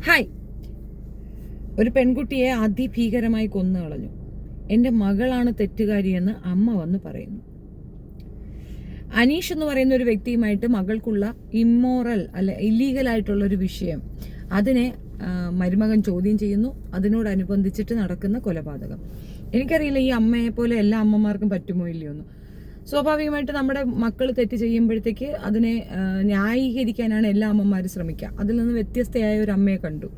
Hi. ഒരു പെൺകുട്ടിയെ അതിഭീകരമായി കൊന്നു കളഞ്ഞു. എൻ്റെ മകളാണ് തെറ്റുകാരിയെന്ന് അമ്മ വന്ന് പറയുന്നു. അനീഷ് എന്ന് പറയുന്ന ഒരു വ്യക്തിയുമായിട്ട് മകൾക്കുള്ള ഇമ്മോറൽ ഇല്ലീഗലായിട്ടുള്ള ഒരു വിഷയം, അതിനെ മരുമകൻ ചോദ്യം ചെയ്യുന്നു. അതിനോടനുബന്ധിച്ചിട്ട് നടക്കുന്ന കൊലപാതകം. എനിക്കറിയില്ല ഈ അമ്മയെ പോലെ എല്ലാ അമ്മമാർക്കും പറ്റുമോ ഇല്ലയോ എന്ന്. സ്വാഭാവികമായിട്ട് നമ്മുടെ മക്കൾ തെറ്റ് ചെയ്യുമ്പോഴത്തേക്ക് അതിനെ ന്യായീകരിക്കാനാണ് എല്ലാ അമ്മമാരും ശ്രമിക്കുക. അതിൽ നിന്ന് വ്യത്യസ്തയായ ഒരു അമ്മയെ കണ്ടു.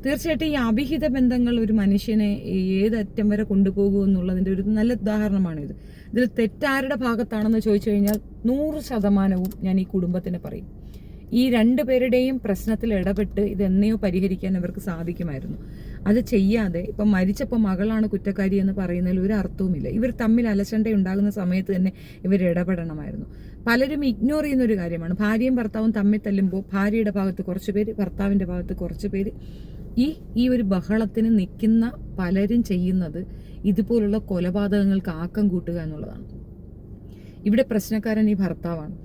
തീർച്ചയായിട്ടും ഈ അവിഹിത ബന്ധങ്ങൾ ഒരു മനുഷ്യനെ ഏതറ്റം വരെ കൊണ്ടുപോകും എന്നുള്ളതിൻ്റെ ഒരു നല്ല ഉദാഹരണമാണിത്. ഇതിൽ തെറ്റാരുടെ ഭാഗത്താണെന്ന് ചോദിച്ചു കഴിഞ്ഞാൽ 100% ഞാൻ ഈ കുടുംബത്തിന് പറയും. ഈ രണ്ടുപേരുടെയും പ്രശ്നത്തിൽ ഇടപെട്ട് ഇതെന്നയോ പരിഹരിക്കാൻ അവർക്ക് സാധിക്കുമായിരുന്നു. അത് ചെയ്യാതെ ഇപ്പം മരിച്ചപ്പോൾ മകളാണ് കുറ്റക്കാരി എന്ന് പറയുന്നതിൽ ഒരു അർത്ഥവുമില്ല. ഇവർ തമ്മിൽ അലസണ്ട ഉണ്ടാകുന്ന സമയത്ത് തന്നെ ഇവർ ഇടപെടണമായിരുന്നു. പലരും ഇഗ്നോർ ചെയ്യുന്ന ഒരു കാര്യമാണ്. ഭാര്യയും ഭർത്താവും തമ്മിൽ തല്ലുമ്പോൾ ഭാര്യയുടെ ഭാഗത്ത് കുറച്ച് പേര്, ഭർത്താവിൻ്റെ ഭാഗത്ത് കുറച്ച് പേര്, ഈ ഒരു ബഹളത്തിന് നിൽക്കുന്ന പലരും ചെയ്യുന്നത് ഇതുപോലുള്ള കൊലപാതകങ്ങൾക്ക് ആക്കം കൂട്ടുക എന്നുള്ളതാണ്. ഇവിടെ പ്രശ്നക്കാരൻ ഈ ഭർത്താവാണ്.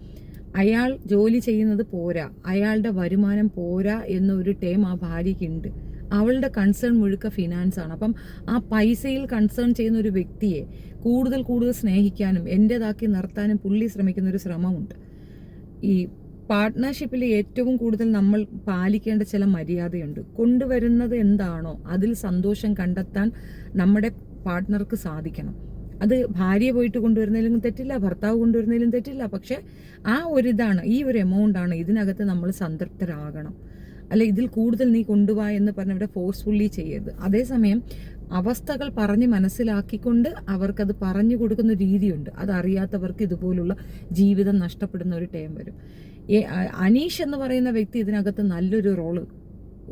അയാൾ ജോലി ചെയ്യുന്നത് പോരാ, അയാളുടെ വരുമാനം പോരാ എന്നൊരു ടേം ആ ഭാര്യയ്ക്കുണ്ട്. അവളുടെ കൺസേൺ മുഴുക്ക ഫിനാൻസ് ആണ്. അപ്പം ആ പൈസയിൽ കൺസേൺ ചെയ്യുന്ന ഒരു വ്യക്തിയെ കൂടുതൽ സ്നേഹിക്കാനും എൻ്റേതാക്കി നിർത്താനും പുള്ളി ശ്രമിക്കുന്ന ഒരു ശ്രമമുണ്ട്. ഈ പാർട്ട്ണർഷിപ്പിൽ ഏറ്റവും കൂടുതൽ നമ്മൾ പാലിക്കേണ്ട ചില മര്യാദയുണ്ട്. കൊണ്ടുവരുന്നത് എന്താണോ അതിൽ സന്തോഷം കണ്ടെത്താൻ നമ്മുടെ പാർട്ട്ണർക്ക് സാധിക്കണം. അത് ഭാര്യ പോയിട്ട് കൊണ്ടുവരുന്നതിലും തെറ്റില്ല, ഭർത്താവ് കൊണ്ടുവരുന്നതിലും തെറ്റില്ല. പക്ഷെ ആ ഒരിതാണ്, ഈ ഒരു എമൗണ്ടാണ്, ഇതിനകത്ത് നമ്മൾ സംതൃപ്തരാകണം. അല്ലെ ഇതിൽ കൂടുതൽ നീ കൊണ്ടുപോവാ എന്ന് പറഞ്ഞ് ഇവിടെ ഫോഴ്സ്ഫുള്ളി ചെയ്യരുത്. അതേസമയം അവസ്ഥകൾ പറഞ്ഞ് മനസ്സിലാക്കിക്കൊണ്ട് അവർക്കത് പറഞ്ഞു കൊടുക്കുന്ന രീതിയുണ്ട്. അതറിയാത്തവർക്ക് ഇതുപോലുള്ള ജീവിതം നഷ്ടപ്പെടുന്ന ഒരു ടൈം വരും. അനീഷ് എന്ന് പറയുന്ന വ്യക്തി ഇതിനകത്ത് നല്ലൊരു റോള്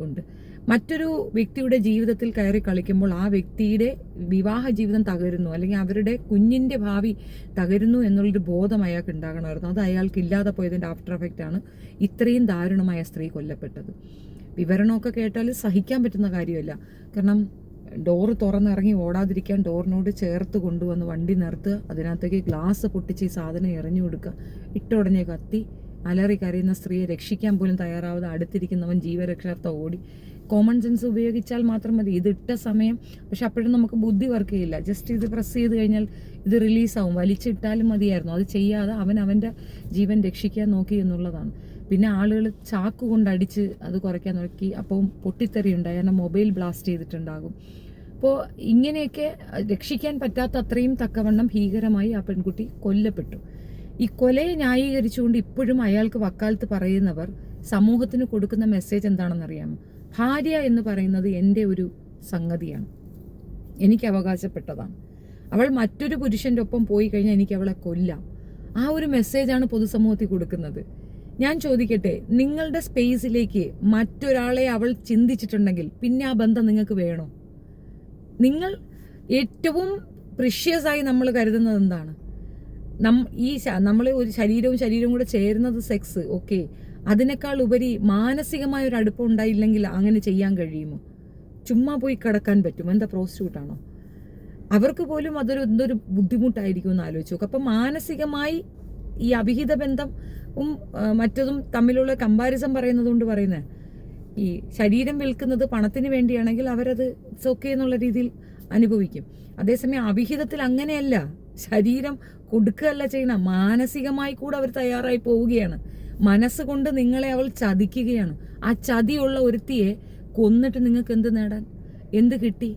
ഉണ്ട്. മറ്റൊരു വ്യക്തിയുടെ ജീവിതത്തിൽ കയറി കളിക്കുമ്പോൾ ആ വ്യക്തിയുടെ വിവാഹ ജീവിതം തകരുന്നു, അല്ലെങ്കിൽ അവരുടെ കുഞ്ഞിൻ്റെ ഭാവി തകരുന്നു എന്നുള്ളൊരു ബോധം അയാൾക്ക് ഉണ്ടാകണമായിരുന്നു. അത് അയാൾക്ക് ഇല്ലാതെ പോയതിൻ്റെ ആഫ്റ്റർ എഫക്റ്റ് ആണ് ഇത്രയും ദാരുണമായ സ്ത്രീ കൊല്ലപ്പെട്ടത്. വിവരണമൊക്കെ കേട്ടാൽ സഹിക്കാൻ പറ്റുന്ന കാര്യമല്ല. കാരണം ഡോറ് തുറന്നിറങ്ങി ഓടാതിരിക്കാൻ ഡോറിനോട് ചേർത്ത് കൊണ്ടുവന്ന് വണ്ടി നിർത്തുക, അതിനകത്തേക്ക് ഗ്ലാസ് പൊട്ടിച്ച് ഈ സാധനം എറിഞ്ഞു കൊടുക്കുക, ഇട്ടുടഞ്ഞ കത്തി, അലറി കരയുന്ന സ്ത്രീയെ രക്ഷിക്കാൻ പോലും തയ്യാറാവാതെ അടുത്തിരിക്കുന്നവൻ ജീവരക്ഷാർത്ഥം ഓടി. കോമൺ സെൻസ് ഉപയോഗിച്ചാൽ മാത്രം മതി. ഇതിട്ട സമയം പക്ഷെ അപ്പോഴും നമുക്ക് ബുദ്ധി വർക്ക് ചെയ്യില്ല. ജസ്റ്റ് ഇത് പ്രസ് ചെയ്ത് കഴിഞ്ഞാൽ ഇത് റിലീസാവും. വലിച്ചിട്ടാലും മതിയായിരുന്നു. അത് ചെയ്യാതെ അവൻ്റെ ജീവൻ രക്ഷിക്കാൻ നോക്കി എന്നുള്ളതാണ്. പിന്നെ ആളുകൾ ചാക്ക് കൊണ്ടടിച്ച് അത് കുറയ്ക്കാൻ നോക്കി. അപ്പം പൊട്ടിത്തെറി ഉണ്ടായി, കാരണം മൊബൈൽ ബ്ലാസ്റ്റ് ചെയ്തിട്ടുണ്ടാകും. അപ്പോൾ ഇങ്ങനെയൊക്കെ രക്ഷിക്കാൻ പറ്റാത്ത അത്രയും തക്കവണ്ണം ഭീകരമായി ആ പെൺകുട്ടി കൊല്ലപ്പെട്ടു. ഈ കൊലയെ ന്യായീകരിച്ചുകൊണ്ട് ഇപ്പോഴും അയാൾക്ക് വക്കാലത്ത് പറയുന്നവർ സമൂഹത്തിന് കൊടുക്കുന്ന മെസ്സേജ് എന്താണെന്നറിയാമോ? ഭാര്യ എന്ന് പറയുന്നത് എൻ്റെ ഒരു സംഗതിയാണ്, എനിക്ക് അവകാശപ്പെട്ടതാണ്. അവൾ മറ്റൊരു പുരുഷൻ്റെ ഒപ്പം പോയി കഴിഞ്ഞാൽ എനിക്ക് അവളെ കൊല്ലാം. ആ ഒരു മെസ്സേജാണ് പൊതുസമൂഹത്തിൽ കൊടുക്കുന്നത്. ഞാൻ ചോദിക്കട്ടെ, നിങ്ങളുടെ സ്പേസിലേക്ക് മറ്റൊരാളെ അവൾ ചിന്തിച്ചിട്ടുണ്ടെങ്കിൽ പിന്നെ ആ ബന്ധം നിങ്ങൾക്ക് വേണോ? നിങ്ങൾ ഏറ്റവും പ്രിഷ്യസ് ആയി നമ്മൾ കരുതുന്നത് എന്താണ്? നമ്മൾ ഒരു ശരീരവും കൂടെ ചേരുന്നത് സെക്സ്, ഓക്കെ. അതിനേക്കാൾ ഉപരി മാനസികമായ ഒരു അടുപ്പം ഉണ്ടായില്ലെങ്കിൽ അങ്ങനെ ചെയ്യാൻ കഴിയുമോ? ചുമ്മാ പോയി കിടക്കാൻ പറ്റും? എന്താ പ്രോസ്റ്റിറ്റ്യൂട്ടാണോ? അവർക്ക് പോലും എന്തൊരു ബുദ്ധിമുട്ടായിരിക്കും എന്ന് ആലോചിച്ച് നോക്കും. അപ്പം മാനസികമായി ഈ അവിഹിത ബന്ധവും മറ്റതും തമ്മിലുള്ള കമ്പാരിസൺ പറയുന്നത് കൊണ്ട് പറയുന്നത്, ഈ ശരീരം വിൽക്കുന്നത് പണത്തിന് വേണ്ടിയാണെങ്കിൽ അവരത് ഇറ്റ്സ് ഓക്കെ എന്നുള്ള രീതിയിൽ അനുഭവിക്കും. അതേസമയം അവിഹിതത്തിൽ അങ്ങനെയല്ല. ശരീരം കൊടുക്കുകയല്ല ചെയ്യണം, മാനസികമായി കൂടെ അവർ തയ്യാറായി പോവുകയാണ്. മനസ്സുകൊണ്ട് നിങ്ങളെ അവൾ ചതിക്കുകയാണ്. ആ ചതിയുള്ള ഒരുത്തിയെ കൊന്നിട്ട് നിങ്ങൾക്ക് എന്ത് നേടാൻ, എന്ത് കിട്ടി?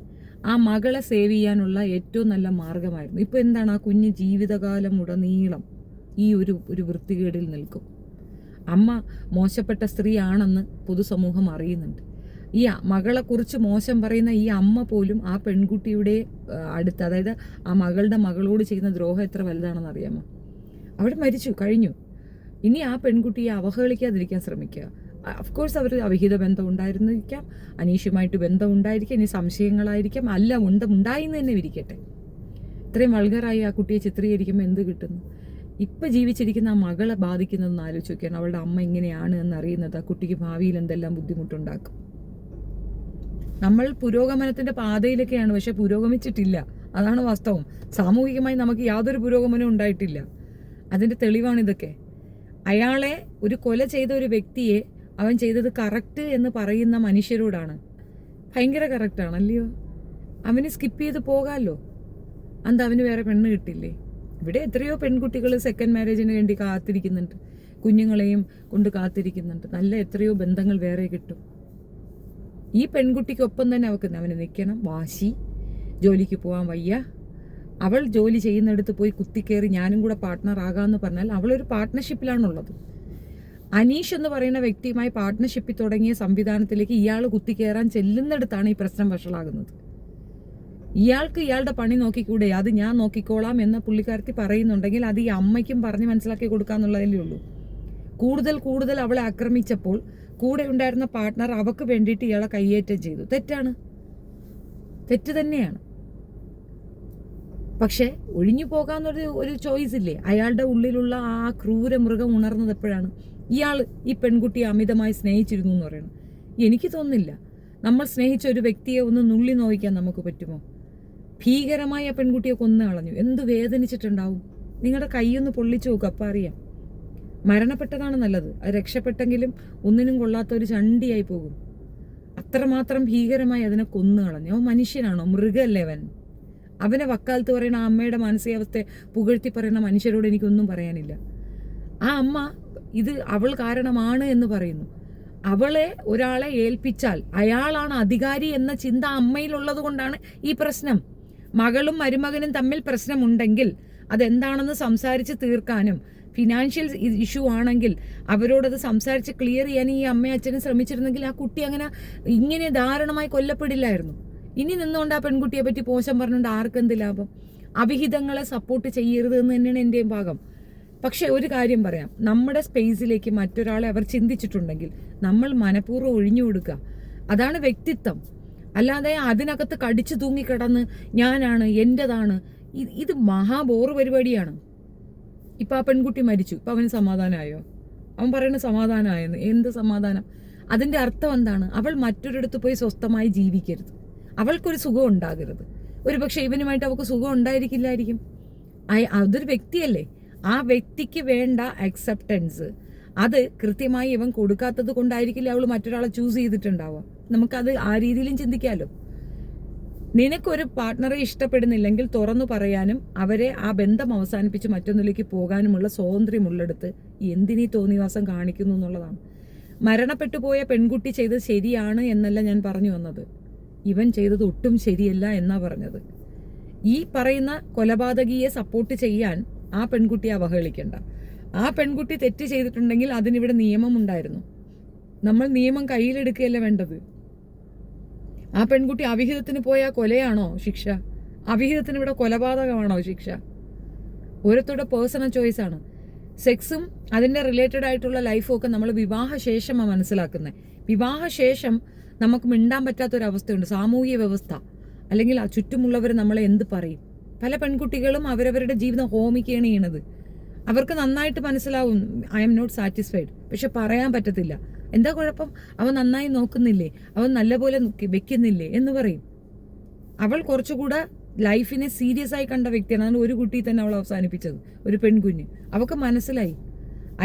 ആ മകളെ സേവ് ചെയ്യാനുള്ള ഏറ്റവും നല്ല മാർഗമായിരുന്നു. ഇപ്പൊ എന്താണ്? ആ കുഞ്ഞ് ജീവിതകാലം ഉടനീളം ഈ ഒരു വൃത്തികേടിൽ നിൽക്കും. അമ്മ മോശപ്പെട്ട സ്ത്രീയാണെന്ന് പൊതുസമൂഹം അറിയുന്നുണ്ട്. ഈ മകളെ കുറിച്ച് മോശം പറയുന്ന ഈ അമ്മ പോലും ആ പെൺകുട്ടിയുടെ അടുത്ത്, അതായത് ആ മകളോട് ചെയ്യുന്ന ദ്രോഹം എത്ര വലുതാണെന്ന് അറിയാമോ? അവിടെ മരിച്ചു കഴിഞ്ഞു. ഇനി ആ പെൺകുട്ടിയെ അവഹേളിക്കാതിരിക്കാൻ ശ്രമിക്കുക. അഫ്കോഴ്സ് അവർ അവിഹിത ബന്ധം ഉണ്ടായിരുന്നിരിക്കാം, അനീഷുമായിട്ട് ബന്ധം ഉണ്ടായിരിക്കാം, ഇനി സംശയങ്ങളായിരിക്കാം, അല്ല ഉണ്ടായിന്ന് തന്നെ ഇരിക്കട്ടെ. ഇത്രയും വൾഗറായി ആ കുട്ടിയെ ചിത്രീകരിക്കുമ്പോൾ എന്ത് കിട്ടുന്നു? ഇപ്പം ജീവിച്ചിരിക്കുന്ന ആ മകളെ ബാധിക്കുന്നതെന്ന് ആലോചിച്ച് നോക്കിയാണ്. അവളുടെ അമ്മ ഇങ്ങനെയാണ് എന്നറിയുന്നത് ആ കുട്ടിക്ക് ഭാവിയിൽ എന്തെല്ലാം ബുദ്ധിമുട്ടുണ്ടാക്കും. നമ്മൾ പുരോഗമനത്തിന്റെ പാതയിലൊക്കെയാണ്, പക്ഷെ പുരോഗമിച്ചിട്ടില്ല. അതാണ് വാസ്തവം. സാമൂഹികമായി നമുക്ക് യാതൊരു പുരോഗമനവും ഉണ്ടായിട്ടില്ല. അതിന്റെ തെളിവാണ് ഇതൊക്കെ. അയാളെ, ഒരു കൊല ചെയ്ത ഒരു വ്യക്തിയെ അവൻ ചെയ്തത് കറക്റ്റ് എന്ന് പറയുന്ന മനുഷ്യരോടാണ്. ഭയങ്കര കറക്റ്റാണ് അല്ലയോ? അവന് സ്കിപ്പ് ചെയ്ത് പോകാമല്ലോ. അന്ത് അവന് വേറെ പെണ്ണ് കിട്ടില്ലേ? ഇവിടെ എത്രയോ പെൺകുട്ടികൾ സെക്കൻഡ് മാരേജിന് വേണ്ടി കാത്തിരിക്കുന്നുണ്ട്, കുഞ്ഞുങ്ങളെയും കൊണ്ട് കാത്തിരിക്കുന്നുണ്ട്. നല്ല എത്രയോ ബന്ധങ്ങൾ വേറെ കിട്ടും. ഈ പെൺകുട്ടിക്കൊപ്പം തന്നെ അവന് നിൽക്കണം. വാശി, ജോലിക്ക് പോകാൻ വയ്യ, അവൾ ജോലി ചെയ്യുന്നിടത്ത് പോയി കുത്തിക്കയറി ഞാനും കൂടെ പാർട്ട്ണർ ആകാമെന്ന് പറഞ്ഞാൽ അവളൊരു പാർട്ട്ണർഷിപ്പിലാണുള്ളത്. അനീഷ് എന്ന് പറയുന്ന വ്യക്തിയുമായി പാർട്ട്ണർഷിപ്പിൽ തുടങ്ങിയ സംവിധാനത്തിലേക്ക് ഇയാൾ കുത്തിക്കയറാൻ ചെല്ലുന്നിടത്താണ് ഈ പ്രശ്നം വഷളാകുന്നത്. ഇയാൾക്ക് ഇയാളുടെ പണി നോക്കിക്കൂടെ, അത് ഞാൻ നോക്കിക്കോളാം എന്ന് പുള്ളിക്കാരത്തി പറയുന്നുണ്ടെങ്കിൽ അത് ഈ അമ്മയ്ക്കും പറഞ്ഞ് മനസ്സിലാക്കി കൊടുക്കാന്നുള്ളതല്ലേ ഉള്ളൂ. കൂടുതൽ അവളെ ആക്രമിച്ചപ്പോൾ കൂടെ ഉണ്ടായിരുന്ന പാർട്ട്ണർ അവക്ക് വേണ്ടിയിട്ട് ഇയാളെ കയ്യേറ്റം ചെയ്തു. തെറ്റ് തന്നെയാണ്. പക്ഷെ ഒഴിഞ്ഞു പോകാന്നൊരു ചോയ്സ് ഇല്ലേ? അയാളുടെ ഉള്ളിലുള്ള ആ ക്രൂര മൃഗം ഉണർന്നത് എപ്പോഴാണ്? ഇയാൾ ഈ പെൺകുട്ടിയെ അമിതമായി സ്നേഹിച്ചിരുന്നു എന്ന് പറയുന്നത്. എനിക്ക് തോന്നുന്നില്ല നമ്മൾ സ്നേഹിച്ച ഒരു വ്യക്തിയെ ഒന്ന് നുള്ളി നോവിക്കാൻ നമുക്ക് പറ്റുമോ? ഭീകരമായി ആ പെൺകുട്ടിയെ കൊന്നു കളഞ്ഞു. എന്ത് വേദനിച്ചിട്ടുണ്ടാവും? നിങ്ങളുടെ കൈയൊന്ന് പൊള്ളിച്ചു നോക്കുക, അപ്പം അറിയാം. മരണപ്പെട്ടതാണ് നല്ലത്. അത് രക്ഷപ്പെട്ടെങ്കിലും ഒന്നിനും കൊള്ളാത്ത ഒരു ചണ്ടിയായി പോകും. അത്രമാത്രം ഭീകരമായി അതിനെ കൊന്നു കളഞ്ഞു. അവൻ മനുഷ്യനാണോ? മൃഗമല്ലേ അവൻ? അവനെ വക്കാലത്ത് പറയുന്ന ആ അമ്മയുടെ മാനസികാവസ്ഥയെ പുകഴ്ത്തി പറയുന്ന മനുഷ്യരോട് എനിക്കൊന്നും പറയാനില്ല. ആ അമ്മ ഇത് അവൾ കാരണമാണ് എന്ന് പറയുന്നു. അവളെ ഒരാളെ ഏൽപ്പിച്ചാൽ അയാളാണ് അധികാരി എന്ന ചിന്ത അമ്മയിലുള്ളത് കൊണ്ടാണ് ഈ പ്രശ്നം. മകളും മരുമകനും തമ്മിൽ പ്രശ്നമുണ്ടെങ്കിൽ അതെന്താണെന്ന് സംസാരിച്ച് തീർക്കാനും, ഫിനാൻഷ്യൽ ഇഷ്യൂ ആണെങ്കിൽ അവരോടത് സംസാരിച്ച് ക്ലിയർ ചെയ്യാൻ ഈ അമ്മയും അച്ഛനും ശ്രമിച്ചിരുന്നെങ്കിൽ ആ കുട്ടി ഇങ്ങനെ ദാരുണമായി കൊല്ലപ്പെടില്ലായിരുന്നു. ഇനി നിന്നുകൊണ്ട് ആ പെൺകുട്ടിയെ പറ്റി പോഷം പറഞ്ഞുകൊണ്ട് ആർക്കെന്ത് ലാഭം? അവിഹിതങ്ങളെ സപ്പോർട്ട് ചെയ്യരുത് എന്ന് തന്നെയാണ് എൻ്റെയും ഭാഗം. പക്ഷെ ഒരു കാര്യം പറയാം, നമ്മുടെ സ്പേസിലേക്ക് മറ്റൊരാളെ അവർ ചിന്തിച്ചിട്ടുണ്ടെങ്കിൽ നമ്മൾ മനഃപൂർവ്വം ഒഴിഞ്ഞു കൊടുക്കുക. അതാണ് വ്യക്തിത്വം. അല്ലാതെ അതിനകത്ത് കടിച്ചു തൂങ്ങിക്കിടന്ന് ഞാനാണ്, എൻ്റെതാണ്, ഇത് മഹാബോറ് പരിപാടിയാണ്. ഇപ്പം ആ പെൺകുട്ടി മരിച്ചു, ഇപ്പം അവന് സമാധാനമായോ? അവൻ പറയുന്നത് സമാധാനമായെന്ന്. എന്ത് സമാധാനം? അതിൻ്റെ അർത്ഥം എന്താണ്? അവൾ മറ്റൊരിടത്ത് പോയി സ്വസ്ഥമായി ജീവിക്കരുത്, അവൾക്കൊരു സുഖം ഉണ്ടാകരുത്. ഒരു പക്ഷെ ഇവനുമായിട്ട് അവൾക്ക് സുഖം ഉണ്ടായിരിക്കില്ലായിരിക്കും. അതൊരു വ്യക്തിയല്ലേ. ആ വ്യക്തിക്ക് വേണ്ട അക്സെപ്റ്റൻസ് അത് കൃത്യമായി ഇവൻ കൊടുക്കാത്തത് കൊണ്ടായിരിക്കില്ല അവൾ മറ്റൊരാളെ ചൂസ് ചെയ്തിട്ടുണ്ടാവുക. നമുക്കത് ആ രീതിയിലും ചിന്തിക്കാമല്ലോ. നിനക്കൊരു പാർട്ട്ണറെ ഇഷ്ടപ്പെടുന്നില്ലെങ്കിൽ തുറന്നു പറയാനും അവരെ ആ ബന്ധം അവസാനിപ്പിച്ച് മറ്റൊന്നിലേക്ക് പോകാനുമുള്ള സ്വാതന്ത്ര്യമുള്ളിടത്ത് എന്തിനീ തോന്നിവാസം കാണിക്കുന്നു എന്നുള്ളതാണ്. മരണപ്പെട്ടു പോയ പെൺകുട്ടി ചെയ്തത് ശരിയാണ് എന്നല്ല ഞാൻ പറഞ്ഞു വന്നത്. ഇവൻ ചെയ്തത് ഒട്ടും ശരിയല്ല എന്നാ പറഞ്ഞത്. ഈ പറയുന്ന കൊലപാതകിയെ സപ്പോർട്ട് ചെയ്യാൻ ആ പെൺകുട്ടിയെ അവഹേളിക്കണ്ട. ആ പെൺകുട്ടി തെറ്റ് ചെയ്തിട്ടുണ്ടെങ്കിൽ അതിനിവിടെ നിയമം ഉണ്ടായിരുന്നു. നമ്മൾ നിയമം കയ്യിലെടുക്കുകയല്ല വേണ്ടത്. ആ പെൺകുട്ടി അവിഹിതത്തിന് പോയാൽ കൊലയാണോ ശിക്ഷ? അവിഹിതത്തിന് ഇവിടെ കൊലപാതകമാണോ ശിക്ഷ? ഓരോരുത്തരുടെ പേഴ്സണൽ ചോയ്സാണ്. സെക്സും അതിൻ്റെ റിലേറ്റഡ് ആയിട്ടുള്ള ലൈഫും ഒക്കെ നമ്മൾ വിവാഹശേഷമാണ് മനസ്സിലാക്കുന്നത്. വിവാഹശേഷം നമുക്ക് മിണ്ടാൻ പറ്റാത്തൊരവസ്ഥയുണ്ട്, സാമൂഹിക വ്യവസ്ഥ, അല്ലെങ്കിൽ ചുറ്റുമുള്ളവർ നമ്മളെ എന്ത് പറയും. പല പെൺകുട്ടികളും അവരവരുടെ ജീവിതം ഹോമിക്കുകയാണ് ചെയ്യണത്. അവർക്ക് നന്നായിട്ട് മനസ്സിലാവും ഐ എം നോട്ട് സാറ്റിസ്ഫൈഡ്, പക്ഷെ പറയാൻ പറ്റത്തില്ല. എന്താ കുഴപ്പം? അവൻ നന്നായി നോക്കുന്നില്ലേ, അവൻ നല്ലപോലെ വെക്കുന്നില്ലേ എന്ന് പറയും. അവൾ കുറച്ചുകൂടെ ലൈഫിനെ സീരിയസ് ആയി കണ്ട വ്യക്തിയാണ്. അതുകൊണ്ട് ഒരു കുട്ടി തന്നെ അവൾ അവസാനിപ്പിച്ചത്, ഒരു പെൺകുഞ്ഞ്. അവൾക്ക് മനസ്സിലായി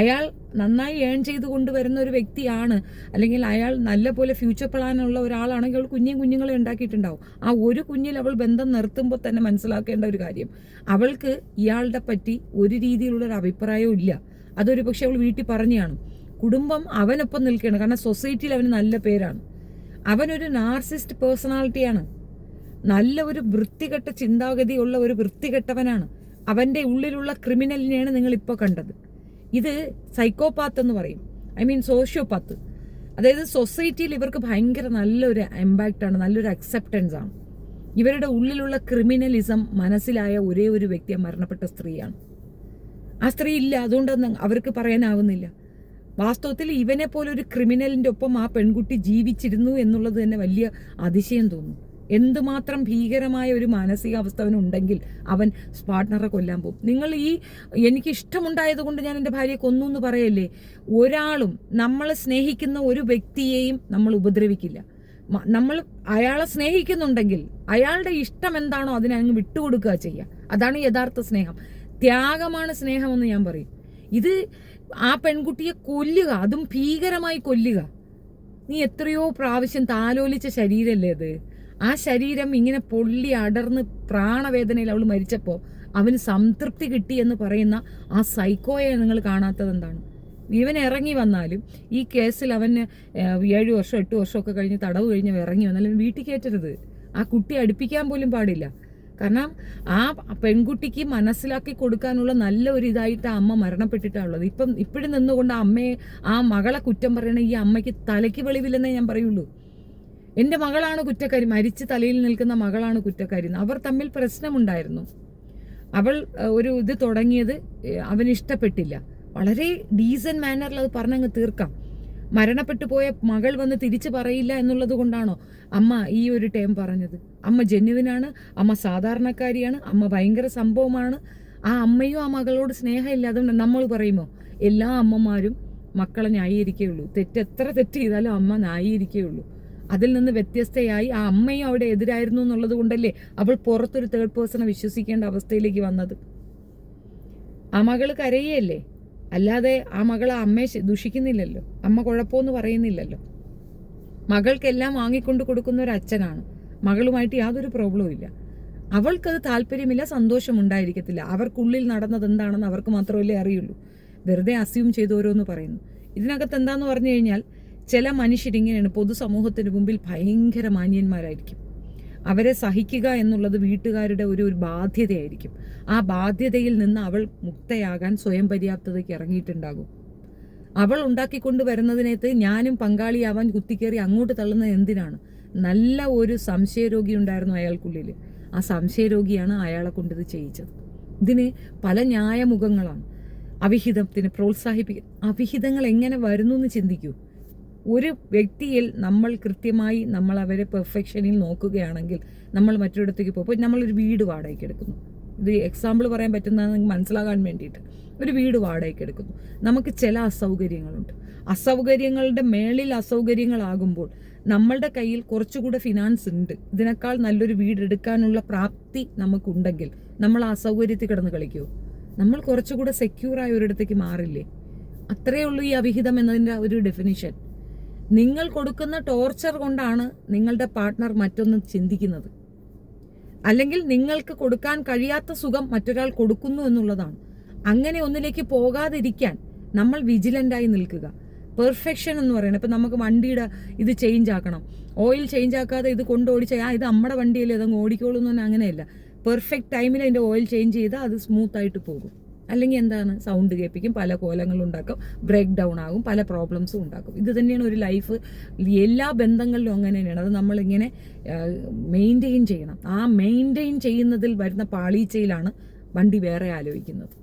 അയാൾ നന്നായി ഏൺ ചെയ്ത് കൊണ്ടുവരുന്ന ഒരു വ്യക്തിയാണ്, അല്ലെങ്കിൽ അയാൾ നല്ലപോലെ ഫ്യൂച്ചർ പ്ലാനുള്ള ഒരാളാണെങ്കിൽ അവൾ കുഞ്ഞുങ്ങളെ ഉണ്ടാക്കിയിട്ടുണ്ടാവും. ആ ഒരു കുഞ്ഞിൽ അവൾ ബന്ധം നിർത്തുമ്പോൾ തന്നെ മനസ്സിലാക്കേണ്ട ഒരു കാര്യം, അവൾക്ക് ഇയാളുടെ പറ്റി ഒരു രീതിയിലുള്ളൊരു അഭിപ്രായവും ഇല്ല. അതൊരു പക്ഷെ അവൾ വീട്ടിൽ പറഞ്ഞാണ്. കുടുംബം അവനൊപ്പം നിൽക്കുകയാണ്, കാരണം സൊസൈറ്റിയിൽ അവന് നല്ല പേരാണ്. അവനൊരു നാർസിസ്റ്റ് പേഴ്സണാലിറ്റിയാണ്, നല്ല ഒരു വൃത്തികെട്ട ചിന്താഗതിയുള്ള ഒരു വൃത്തികെട്ടവനാണ്. അവൻ്റെ ഉള്ളിലുള്ള ക്രിമിനലിനെയാണ് നിങ്ങൾ ഇപ്പോൾ കണ്ടത്. ഇത് സൈക്കോപാത്ത് എന്ന് പറയും, ഐ മീൻ സോഷ്യോപാത്ത്. അതായത് സൊസൈറ്റിയിൽ ഇവർക്ക് ഭയങ്കര നല്ലൊരു ഇമ്പാക്റ്റാണ്, നല്ലൊരു അക്സെപ്റ്റൻസ് ആണ്. ഇവരുടെ ഉള്ളിലുള്ള ക്രിമിനലിസം മനസ്സിലായ ഒരേ ഒരു വ്യക്തി മരണപ്പെട്ട സ്ത്രീയാണ്. ആ സ്ത്രീ ഇല്ല, അതുകൊണ്ടൊന്നും അവർക്ക് പറയാനാവുന്നില്ല. വാസ്തവത്തിൽ ഇവനെ പോലെ ഒരു ക്രിമിനലിൻ്റെ ഒപ്പം ആ പെൺകുട്ടി ജീവിച്ചിരുന്നു എന്നുള്ളത് തന്നെ വലിയ അതിശയം തോന്നുന്നു. എന്തുമാത്രം ഭീകരമായ ഒരു മാനസികാവസ്ഥ അവനുണ്ടെങ്കിൽ അവൻ പാർട്ട്ണറെ കൊല്ലാൻ പോകും. നിങ്ങൾ എനിക്ക് ഇഷ്ടമുണ്ടായത് കൊണ്ട് ഞാൻ എൻ്റെ ഭാര്യയെ കൊന്നു എന്ന് പറയല്ലേ. ഒരാളും നമ്മളെ സ്നേഹിക്കുന്ന ഒരു വ്യക്തിയെയും നമ്മൾ ഉപദ്രവിക്കില്ല. നമ്മൾ അയാളെ സ്നേഹിക്കുന്നുണ്ടെങ്കിൽ അയാളുടെ ഇഷ്ടം എന്താണോ അതിനെ അങ്ങ് വിട്ടുകൊടുക്കുക ചെയ്യുക. അതാണ് യഥാർത്ഥ സ്നേഹം. ത്യാഗമാണ് സ്നേഹമെന്ന് ഞാൻ പറയും. ഇത് ആ പെൺകുട്ടിയെ കൊല്ലുക, അതും ഭീകരമായി കൊല്ലുക. നീ എത്രയോ പ്രാവശ്യം താലോലിച്ച ശരീരമല്ലേ അത്. ആ ശരീരം ഇങ്ങനെ പൊള്ളി അടർന്ന് പ്രാണവേദനയിൽ അവൾ മരിച്ചപ്പോൾ അവന് സംതൃപ്തി കിട്ടി എന്ന് പറയുന്ന ആ സൈക്കോയെ നിങ്ങൾ കാണാത്തത് എന്താണ്? ഇവൻ ഇറങ്ങി വന്നാലും ഈ കേസിൽ അവന് 7 വർഷം 8 വർഷമൊക്കെ കഴിഞ്ഞ് തടവ് കഴിഞ്ഞ് ഇറങ്ങി വന്നാലും വീട്ടിൽ കയറ്റരുത്. ആ കുട്ടി അടുപ്പിക്കാൻ പോലും പാടില്ല. കാരണം ആ പെൺകുട്ടിക്ക് മനസ്സിലാക്കി കൊടുക്കാനുള്ള നല്ല ഒരു ഇതായിട്ട് ആ അമ്മ മരണപ്പെട്ടിട്ടാണുള്ളത്. ഇപ്പോഴും നിന്നുകൊണ്ട് അമ്മയെ, ആ മകളെ കുറ്റം പറയണ ഈ അമ്മയ്ക്ക് തലയ്ക്ക് വെളിവില്ലെന്നേ ഞാൻ പറയുള്ളൂ. എൻ്റെ മകളാണ് കുറ്റക്കാരി, മരിച്ച് തലയിൽ നിൽക്കുന്ന മകളാണ് കുറ്റക്കാരി. അവർ തമ്മിൽ പ്രശ്നമുണ്ടായിരുന്നു. അവൾ ഒരു ഇത് തുടങ്ങിയത് അവന് ഇഷ്ടപ്പെട്ടില്ല. വളരെ ഡീസന്റ് മാനറിൽ അത് പറഞ്ഞങ്ങ് തീർക്കാം. മരണപ്പെട്ടു പോയ മകൾ വന്ന് തിരിച്ചു പറയില്ല എന്നുള്ളത് കൊണ്ടാണോ അമ്മ ഈ ഒരു ടൈം പറഞ്ഞത്? അമ്മ ജെന്യുവിനാണ്, അമ്മ സാധാരണക്കാരിയാണ്, അമ്മ ഭയങ്കര സംഭവമാണ്. ആ അമ്മയും ആ മകളോട് സ്നേഹമില്ല. അതുകൊണ്ട് നമ്മൾ പറയുമോ എല്ലാ അമ്മമാരും മക്കളെ ന്യായീകരിക്കുകയുള്ളൂ? എത്ര തെറ്റ് ചെയ്താലും അമ്മ ന്യായീകരിക്കുകയുള്ളൂ. അതിൽ നിന്ന് വ്യത്യസ്തയായി ആ അമ്മയും അവിടെ എതിരായിരുന്നു എന്നുള്ളത് കൊണ്ടല്ലേ അവൾ പുറത്തൊരു തേർഡ് പേഴ്സണെ വിശ്വസിക്കേണ്ട അവസ്ഥയിലേക്ക് വന്നത്. ആ മകള് കരയല്ലേ, അല്ലാതെ ആ മകൾ ആ അമ്മയെ ദുഷിക്കുന്നില്ലല്ലോ, അമ്മ കുഴപ്പമൊന്നും പറയുന്നില്ലല്ലോ. മകൾക്കെല്ലാം വാങ്ങിക്കൊണ്ട് കൊടുക്കുന്ന ഒരു അച്ഛനാണ്. മകളുമായിട്ട് യാതൊരു പ്രോബ്ലവും ഇല്ല. അവൾക്കത് താല്പര്യമില്ല, സന്തോഷം ഉണ്ടായിരിക്കത്തില്ല. അവർക്കുള്ളിൽ നടന്നത് എന്താണെന്ന് അവർക്ക് മാത്രമല്ലേ അറിയുള്ളൂ. വെറുതെ അസ്യൂം ചെയ്ത് ഓരോന്ന് പറയുന്നു. ഇതിനകത്ത് എന്താന്ന് പറഞ്ഞു കഴിഞ്ഞാൽ, ചില മനുഷ്യരിങ്ങനെയാണ്, പൊതുസമൂഹത്തിന് മുമ്പിൽ ഭയങ്കര മാന്യന്മാരായിരിക്കും. അവരെ സഹിക്കുക എന്നുള്ളത് വീട്ടുകാരുടെ ഒരു ബാധ്യതയായിരിക്കും. ആ ബാധ്യതയിൽ നിന്ന് അവൾ മുക്തയാകാൻ സ്വയം പര്യാപ്തതയ്ക്ക് ഇറങ്ങിയിട്ടുണ്ടാകും. അവൾ ഉണ്ടാക്കിക്കൊണ്ട് വരുന്നതിനകത്ത് ഞാനും പങ്കാളിയാവാൻ കുത്തിക്കേറി അങ്ങോട്ട് തള്ളുന്നത് എന്തിനാണ്? നല്ല ഒരു സംശയരോഗി ഉണ്ടായിരുന്നു അയാൾക്കുള്ളിൽ. ആ സംശയരോഗിയാണ് അയാളെ കൊണ്ടിത് ചെയ്യിച്ചത്. ഇതിന് പല ന്യായമുഖങ്ങളാണ്. അവിഹിതത്തിന് പ്രോത്സാഹിപ്പിക്കുക. അവിഹിതങ്ങൾ എങ്ങനെ വരുന്നു എന്ന് ചിന്തിക്കൂ. ഒരു വ്യക്തിയിൽ നമ്മൾ കൃത്യമായി നമ്മൾ അവരെ പെർഫെക്ഷനിൽ നോക്കുകയാണെങ്കിൽ നമ്മൾ മറ്റൊരിടത്തേക്ക് പോകും. ഇപ്പോൾ നമ്മളൊരു വീട് വാടകയ്ക്ക് എടുക്കുന്നു. ഇത് എക്സാമ്പിൾ പറയാൻ പറ്റുന്നതെന്ന് മനസ്സിലാകാൻ വേണ്ടിയിട്ട്. ഒരു വീട് വാടകയ്ക്ക് എടുക്കുന്നു. നമുക്ക് ചില അസൗകര്യങ്ങളുണ്ട്. അസൗകര്യങ്ങളുടെ മേളിൽ അസൗകര്യങ്ങളാകുമ്പോൾ നമ്മളുടെ കയ്യിൽ കുറച്ചുകൂടെ ഫിനാൻസ് ഉണ്ട്, ഇതിനേക്കാൾ നല്ലൊരു വീട് എടുക്കാനുള്ള പ്രാപ്തി നമുക്കുണ്ടെങ്കിൽ നമ്മൾ ആ അസൗകര്യത്തിൽ കിടന്ന് കളിക്കുമോ? നമ്മൾ കുറച്ചുകൂടെ സെക്യൂറായ ഒരിടത്തേക്ക് മാറില്ലേ? അത്രയേ ഉള്ളൂ ഈ അവിഹിതം എന്നതിൻ്റെ ഒരു ഡെഫിനിഷൻ. നിങ്ങൾ കൊടുക്കുന്ന ടോർച്ചർ കൊണ്ടാണ് നിങ്ങളുടെ പാർട്ട്ണർ മറ്റൊന്ന് ചിന്തിക്കുന്നത്. അല്ലെങ്കിൽ നിങ്ങൾക്ക് കൊടുക്കാൻ കഴിയാത്ത സുഖം മറ്റൊരാൾ കൊടുക്കുന്നു എന്നുള്ളതാണ്. അങ്ങനെ ഒന്നിലേക്ക് പോകാതിരിക്കാൻ നമ്മൾ വിജിലൻ്റായി നിൽക്കുക. പെർഫെക്ഷൻ എന്ന് പറയുന്നത്, ഇപ്പം നമുക്ക് വണ്ടിയുടെ ഇത് ചേഞ്ച് ആക്കണം, ഓയിൽ ചേഞ്ച് ആക്കാതെ ഇത് കൊണ്ടോടിച്ച ഇത് നമ്മുടെ വണ്ടിയല്ലേ, അതങ്ങ് ഓടിക്കോളൂ എന്ന് പറഞ്ഞാൽ അങ്ങനെയല്ല. പെർഫെക്റ്റ് ടൈമിൽ അതിൻ്റെ ഓയിൽ ചേഞ്ച് ചെയ്താൽ അത് സ്മൂത്തായിട്ട് പോകും. അല്ലെങ്കിൽ എന്താണ്, സൗണ്ട് കേൾപ്പിക്കും, പല കോലങ്ങളും ഉണ്ടാക്കും, ബ്രേക്ക് ഡൗൺ ആകും, പല പ്രോബ്ലംസും ഉണ്ടാക്കും. ഇത് തന്നെയാണ് ഒരു ലൈഫ്. എല്ലാ ബന്ധങ്ങളിലും അങ്ങനെ തന്നെയാണ്. അത് നമ്മളിങ്ങനെ മെയിൻറ്റെയിൻ ചെയ്യണം. ആ മെയിൻറ്റെയിൻ ചെയ്യുന്നതിൽ വരുന്ന പാളീച്ചയിലാണ് വണ്ടി വേറെ ആലോചിക്കുന്നത്.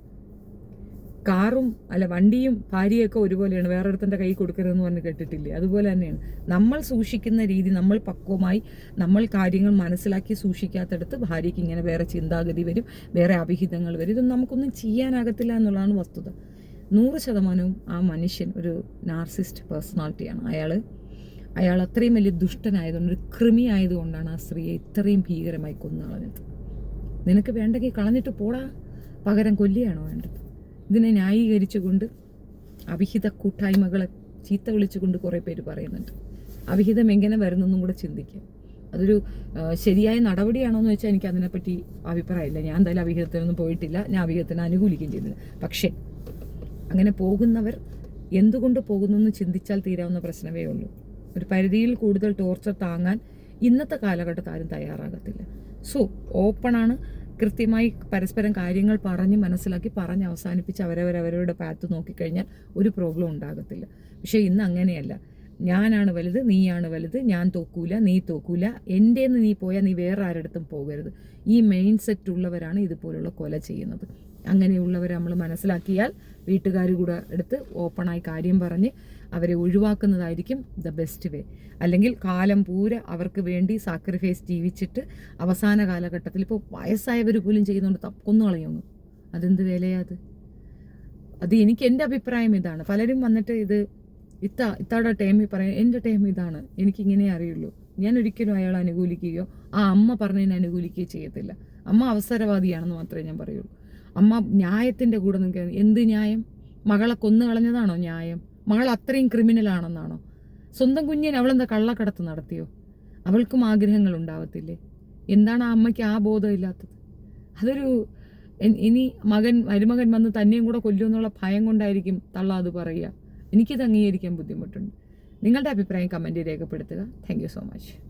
കാറും വണ്ടിയും ഭാര്യയൊക്കെ ഒരുപോലെയാണ്. വേറൊരുത്തൻ്റെ കൈ കൊടുക്കരുതെന്ന് പറഞ്ഞ് കേട്ടിട്ടില്ലേ? അതുപോലെ തന്നെയാണ് നമ്മൾ സൂക്ഷിക്കുന്ന രീതി. നമ്മൾ പക്വമായി നമ്മൾ കാര്യങ്ങൾ മനസ്സിലാക്കി സൂക്ഷിക്കാത്തടത്ത് ഭാര്യയ്ക്ക് ഇങ്ങനെ വേറെ ചിന്താഗതി വരും, വേറെ അവിഹിതങ്ങൾ വരും. ഇതൊന്നും നമുക്കൊന്നും ചെയ്യാനാകത്തില്ല എന്നുള്ളതാണ് വസ്തുത. 100% ആ മനുഷ്യൻ ഒരു നാർസിസ്റ്റ് പേഴ്സണാലിറ്റിയാണ്. അയാൾ അത്രയും വലിയ ദുഷ്ടനായതുകൊണ്ട്, ഒരു കൃമി ആയതുകൊണ്ടാണ് ആ സ്ത്രീയെ ഇത്രയും ഭീകരമായി കൊന്നു കളഞ്ഞത്. നിനക്ക് വേണ്ടെങ്കിൽ കളഞ്ഞിട്ട് പോടാ, പകരം കൊല്ലുകയാണോ വേണ്ടത്? ഇതിനെ ന്യായീകരിച്ചുകൊണ്ട് അവിഹിത കൂട്ടായ്മകളെ ചീത്ത വിളിച്ചുകൊണ്ട് കുറേ പേര് പറയുന്നുണ്ട്. അവിഹിതം എങ്ങനെ വരുന്നെന്നും കൂടെ ചിന്തിക്കുക. അതൊരു ശരിയായ നടപടിയാണോ എന്ന് വെച്ചാൽ എനിക്ക് അതിനെപ്പറ്റി അഭിപ്രായമില്ല. ഞാൻ എന്തായാലും അവിഹിതത്തിനൊന്നും പോയിട്ടില്ല, ഞാൻ അവിഹിതത്തിനെ അനുകൂലിക്കുകയും ചെയ്തില്ല. പക്ഷേ അങ്ങനെ പോകുന്നവർ എന്തുകൊണ്ട് പോകുന്നു എന്ന് ചിന്തിച്ചാൽ തീരാവുന്ന പ്രശ്നമേ ഉള്ളൂ. ഒരു പരിധിയിൽ കൂടുതൽ ടോർച്ചർ താങ്ങാൻ ഇന്നത്തെ കാലഘട്ടത്തിൽ ആരും തയ്യാറാകത്തില്ല. സോ ഓപ്പണാണ്, കൃത്യമായി പരസ്പരം കാര്യങ്ങൾ പറഞ്ഞ് മനസ്സിലാക്കി പറഞ്ഞ് അവസാനിപ്പിച്ച് അവരവരുടെ പാത്ത് നോക്കിക്കഴിഞ്ഞാൽ ഒരു പ്രോബ്ലം ഉണ്ടാകത്തില്ല. പക്ഷേ ഇന്ന് അങ്ങനെയല്ല. ഞാനാണ് വലുത്, നീയാണ് വലുത്, ഞാൻ തോക്കൂല, നീ തോക്കൂല, എൻ്റെന്ന് നീ പോയാൽ നീ വേറെ ആരുടെടുത്തും പോകരുത്. ഈ മെയിൻ സെറ്റ് ഉള്ളവരാണ് ഇതുപോലുള്ള കൊല ചെയ്യുന്നത്. അങ്ങനെയുള്ളവരെ നമ്മൾ മനസ്സിലാക്കിയാൽ വീട്ടുകാർ കൂടെ എടുത്ത് ഓപ്പണായി കാര്യം പറഞ്ഞ് അവരെ ഒഴിവാക്കുന്നതായിരിക്കും ദ ബെസ്റ്റ് വേ. അല്ലെങ്കിൽ കാലം പൂര അവർക്ക് വേണ്ടി സാക്രിഫൈസ് ജീവിച്ചിട്ട് അവസാന കാലഘട്ടത്തിൽ ഇപ്പോൾ വയസ്സായവർ പോലും ചെയ്യുന്നുണ്ട്, കൊന്നു കളയുന്നു. അതെന്ത് വേലയാ അത്? എനിക്ക് എൻ്റെ അഭിപ്രായം ഇതാണ്. പലരും വന്നിട്ട് ഇത് ഇത്താടെ ടൈമിൽ പറയാം, എൻ്റെ ടൈം ഇതാണ്, എനിക്കിങ്ങനെ അറിയുള്ളൂ. ഞാൻ ഒരിക്കലും അയാളെ അനുകൂലിക്കുകയോ ആ അമ്മ പറഞ്ഞതിനെ അനുകൂലിക്കുകയോ ചെയ്യത്തില്ല. അമ്മ അവസരവാദിയാണെന്ന് മാത്രമേ ഞാൻ പറയുള്ളൂ. അമ്മ ന്യായത്തിൻ്റെ കൂടെ നിൽക്കുക. എന്ത് ന്യായം? മകളെ കൊന്നു കളഞ്ഞതാണോ ന്യായം? മകൾ അത്രയും ക്രിമിനലാണെന്നാണോ? സ്വന്തം കുഞ്ഞിനെ അവളെന്താ കള്ളക്കടത്ത് നടത്തിയോ? അവൾക്കും ആഗ്രഹങ്ങൾ ഉണ്ടാവത്തില്ലേ? എന്താണ് ആ അമ്മയ്ക്ക് ആ ബോധമില്ലാത്തത്? അതൊരു ഇനി മരുമകൻ വന്ന് തന്നെയും കൂടെ കൊല്ലുമെന്നുള്ള ഭയം കൊണ്ടായിരിക്കും തള്ള അത് പറയുക. എനിക്കിത് അംഗീകരിക്കാൻ ബുദ്ധിമുട്ടുണ്ട്. നിങ്ങളുടെ അഭിപ്രായം കമൻറ്റിൽ രേഖപ്പെടുത്തുക. Thank you so much.